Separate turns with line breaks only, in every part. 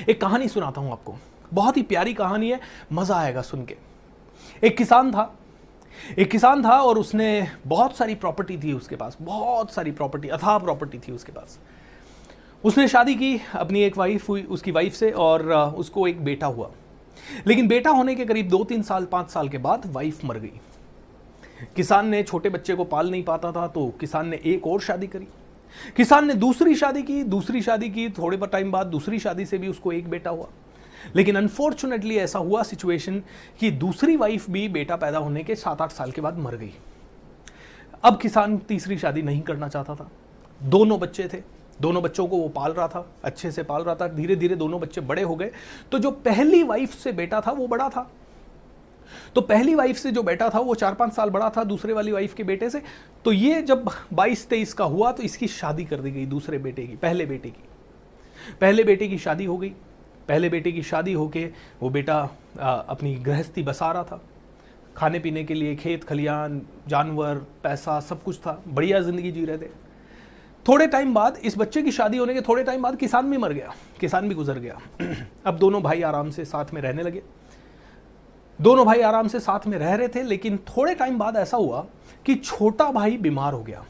एक कहानी सुनाता हूं आपको, बहुत ही प्यारी कहानी है, मजा आएगा सुन के। एक किसान था और उसने बहुत सारी प्रॉपर्टी थी उसके पास, बहुत सारी प्रॉपर्टी, अथाह प्रॉपर्टी थी उसके पास। उसने शादी की अपनी एक वाइफ हुई उसकी वाइफ से, और उसको एक बेटा हुआ। लेकिन बेटा होने के करीब 2-3 साल 5 साल के बाद वाइफ मर गई। किसान ने छोटे बच्चे को पाल नहीं पाता था, तो किसान ने एक और शादी करी। किसान ने दूसरी शादी की, थोड़े टाइम बाद दूसरी शादी से भी उसको एक बेटा हुआ। लेकिन अनफॉर्चुनेटली ऐसा हुआ सिचुएशन कि दूसरी वाइफ भी बेटा पैदा होने के 7-8 साल के बाद मर गई। अब किसान तीसरी शादी नहीं करना चाहता था। दोनों बच्चे थे, दोनों बच्चों को वो पाल रहा था, अच्छे से पाल रहा था। धीरे धीरे दोनों बच्चे बड़े हो गए, तो जो पहली वाइफ से बेटा था वो बड़ा था। तो पहली वाइफ से जो बेटा था वो 4-5 साल बड़ा था दूसरे वाली वाइफ के बेटे से। तो ये जब 22-23 का हुआ तो इसकी शादी कर दी गई दूसरे बेटे की, पहले बेटे की शादी हो गई। पहले बेटे की शादी होके वो बेटा अपनी गृहस्थी बसा रहा था, खाने पीने के लिए खेत खलियान, जानवर, पैसा सब कुछ था, बढ़िया जिंदगी जी रहे थे। थोड़े टाइम बाद, इस बच्चे की शादी होने के थोड़े टाइम बाद किसान भी मर गया, किसान भी गुजर गया। अब दोनों भाई आराम से साथ में रहने लगे। दोनों भाई आराम से साथ में रह रहे थे, लेकिन थोड़े टाइम बाद ऐसा हुआ कि छोटा भाई बीमार हो गया।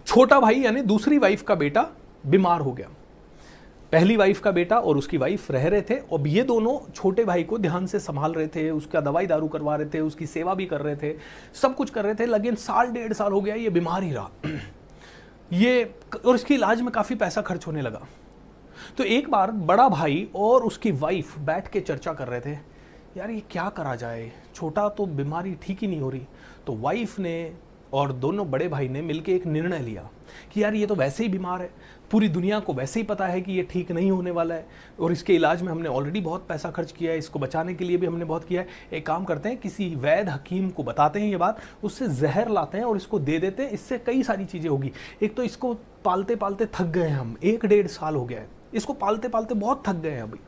छोटा भाई यानी दूसरी वाइफ का बेटा बीमार हो गया। पहली वाइफ का बेटा और उसकी वाइफ रह रहे थे, और ये दोनों छोटे भाई को ध्यान से संभाल रहे थे, उसका दवाई दारू करवा रहे थे, उसकी सेवा भी कर रहे थे, सब कुछ कर रहे थे। लेकिन 1.5 साल हो गया ये बीमार ही रहा ये, और इसके इलाज में काफी पैसा खर्च होने लगा। तो एक बार बड़ा भाई और उसकी वाइफ बैठ के चर्चा कर रहे थे, यार ये क्या करा जाए, छोटा तो बीमारी ठीक ही नहीं हो रही। तो वाइफ ने और दोनों बड़े भाई ने मिलकर एक निर्णय लिया कि यार ये तो वैसे ही बीमार है, पूरी दुनिया को वैसे ही पता है कि ये ठीक नहीं होने वाला है, और इसके इलाज में हमने ऑलरेडी बहुत पैसा खर्च किया है, इसको बचाने के लिए भी हमने बहुत किया है। एक काम करते हैं, किसी वैद्य हकीम को बताते हैं ये बात, उससे जहर लाते हैं और इसको दे देते हैं, इससे कई सारी चीज़ें होगी। एक तो इसको पालते पालते थक गए हम, 1-1.5 साल हो गया है इसको पालते पालते, बहुत थक गए हैं अभी,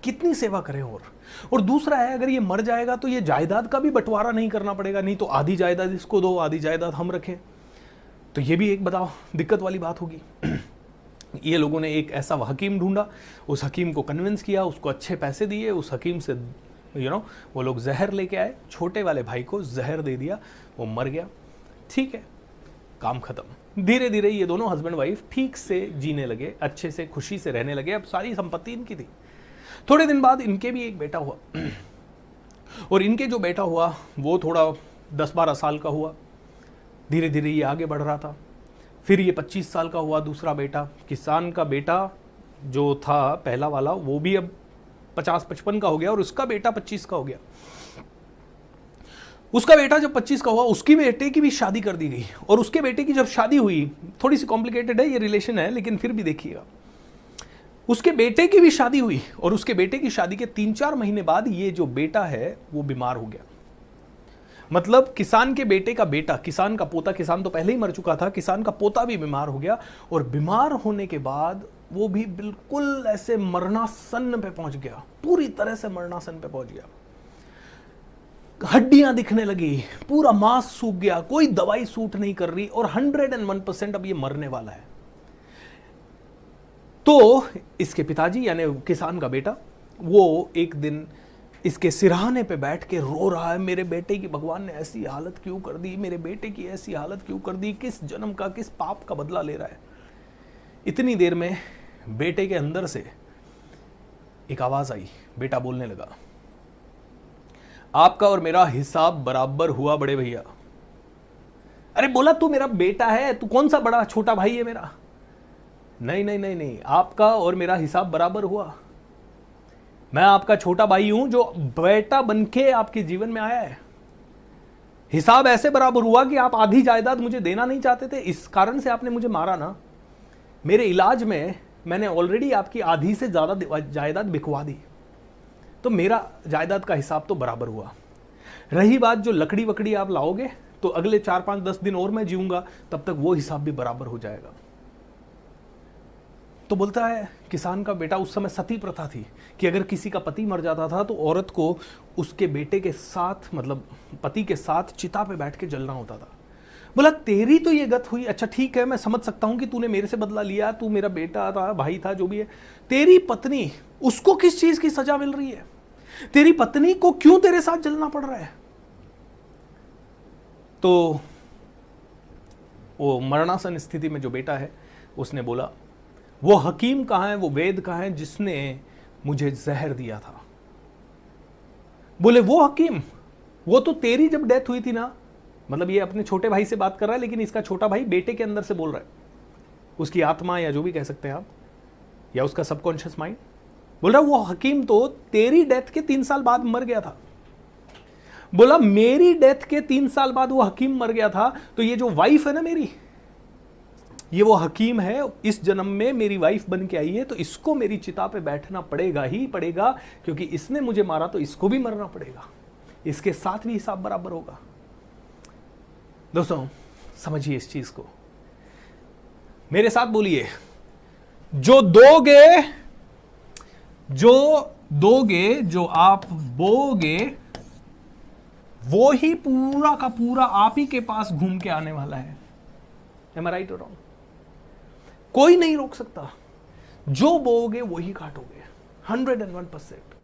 कितनी सेवा करें। और दूसरा है, अगर ये मर जाएगा तो ये जायदाद का भी बंटवारा नहीं करना पड़ेगा, नहीं तो आधी जायदाद इसको दो, आधी जायदाद हम रखें, तो ये भी एक बताओ दिक्कत वाली बात होगी। ये लोगों ने एक ऐसा हकीम ढूंढा, उस हकीम को कन्विंस किया, उसको अच्छे पैसे दिए, उस हकीम से वो लोग जहर लेके आए, छोटे वाले भाई को जहर दे दिया, वो मर गया। ठीक है, काम खत्म। धीरे धीरे ये दोनों हस्बैंड वाइफ ठीक से जीने लगे, अच्छे से खुशी से रहने लगे। अब सारी संपत्ति इनकी थी। थोड़े दिन बाद इनके भी एक बेटा हुआ, और इनके जो बेटा हुआ वो थोड़ा 10-12 साल का हुआ। धीरे धीरे ये आगे बढ़ रहा था। फिर ये 25 साल का हुआ दूसरा बेटा। किसान का बेटा जो था पहला वाला, वो भी अब 50-55 का हो गया, और उसका बेटा 25 का हो गया। उसका बेटा जब 25 का हुआ, उसकी बेटे की भी शादी कर दी गई, और उसके बेटे की जब शादी हुई, थोड़ी सी कॉम्प्लिकेटेड है ये रिलेशन है, लेकिन फिर भी देखिएगा, उसके बेटे की भी शादी हुई, और उसके बेटे की शादी के 3-4 महीने बाद ये जो बेटा है वो बीमार हो गया। मतलब किसान के बेटे का बेटा, किसान का पोता, किसान तो पहले ही मर चुका था, किसान का पोता भी बीमार हो गया, और बीमार होने के बाद वो भी बिल्कुल ऐसे मरणासन पे पहुंच गया, पूरी तरह से मरणासन पे पहुंच गया। हड्डियां दिखने लगी, पूरा मांस सूख गया, कोई दवाई सूट नहीं कर रही, और 101% अब ये मरने वाला है। तो इसके पिताजी यानी किसान का बेटा, वो एक दिन इसके सिरहाने पे बैठ के रो रहा है, मेरे बेटे की भगवान ने ऐसी हालत क्यों कर दी, मेरे बेटे की ऐसी हालत क्यों कर दी, किस जन्म का, किस पाप का बदला ले रहा है। इतनी देर में बेटे के अंदर से एक आवाज आई, बेटा बोलने लगा, आपका और मेरा हिसाब बराबर हुआ बड़े भैया। अरे बोला, तू मेरा बेटा है, तू कौन सा बड़ा छोटा भाई है मेरा? नहीं नहीं नहीं नहीं, आपका और मेरा हिसाब बराबर हुआ। मैं आपका छोटा भाई हूं जो बेटा बनके आपके जीवन में आया है। हिसाब ऐसे बराबर हुआ कि आप आधी जायदाद मुझे देना नहीं चाहते थे, इस कारण से आपने मुझे मारा ना। मेरे इलाज में मैंने ऑलरेडी आपकी आधी से ज्यादा जायदाद बिकवा दी, तो मेरा जायदाद का हिसाब तो बराबर हुआ। रही बात जो लकड़ी वकड़ी आप लाओगे, तो अगले 4-5-10 दिन और मैं जीऊंगा, तब तक वो हिसाब भी बराबर हो जाएगा। तो बोलता है किसान का बेटा, उस समय सती प्रथा थी कि अगर किसी का पति मर जाता था तो औरत को उसके बेटे के साथ, मतलब पति के साथ चिता पे बैठ के जलना होता था। बोला तेरी तो ये गत हुई, अच्छा ठीक है मैं समझ सकता हूं कि तूने मेरे से बदला लिया, तू मेरा बेटा था, भाई था, जो भी है। तेरी पत्नी, उसको किस चीज की सजा मिल रही है? तेरी पत्नी को क्यों तेरे साथ जलना पड़ रहा है? तो वो मरणासन स्थिति में जो बेटा है उसने बोला, वो हकीम कहां है, वो वेद कहां है जिसने मुझे जहर दिया था? बोले वो हकीम, वो तो तेरी जब डेथ हुई थी ना, मतलब ये अपने छोटे भाई से बात कर रहा है, लेकिन इसका छोटा भाई बेटे के अंदर से बोल रहा है, उसकी आत्मा या जो भी कह सकते हैं आप, या उसका सबकॉन्शियस माइंड बोल रहा है वो हकीम तो तेरी डेथ के 3 साल बाद मर गया था। बोला मेरी डेथ के 3 साल बाद वो हकीम मर गया था, तो ये जो वाइफ है ना मेरी, ये वो हकीम है, इस जन्म में मेरी वाइफ बन के आई है, तो इसको मेरी चिता पे बैठना पड़ेगा ही पड़ेगा, क्योंकि इसने मुझे मारा तो इसको भी मरना पड़ेगा, इसके साथ भी हिसाब बराबर होगा। दोस्तों समझिए इस चीज को, मेरे साथ बोलिए, जो दोगे, जो आप बोगे, वो ही पूरा का पूरा आप ही के पास घूम के आने वाला है। Am I right or wrong? कोई नहीं रोक सकता, जो बोगे वही काटोगे, 101%।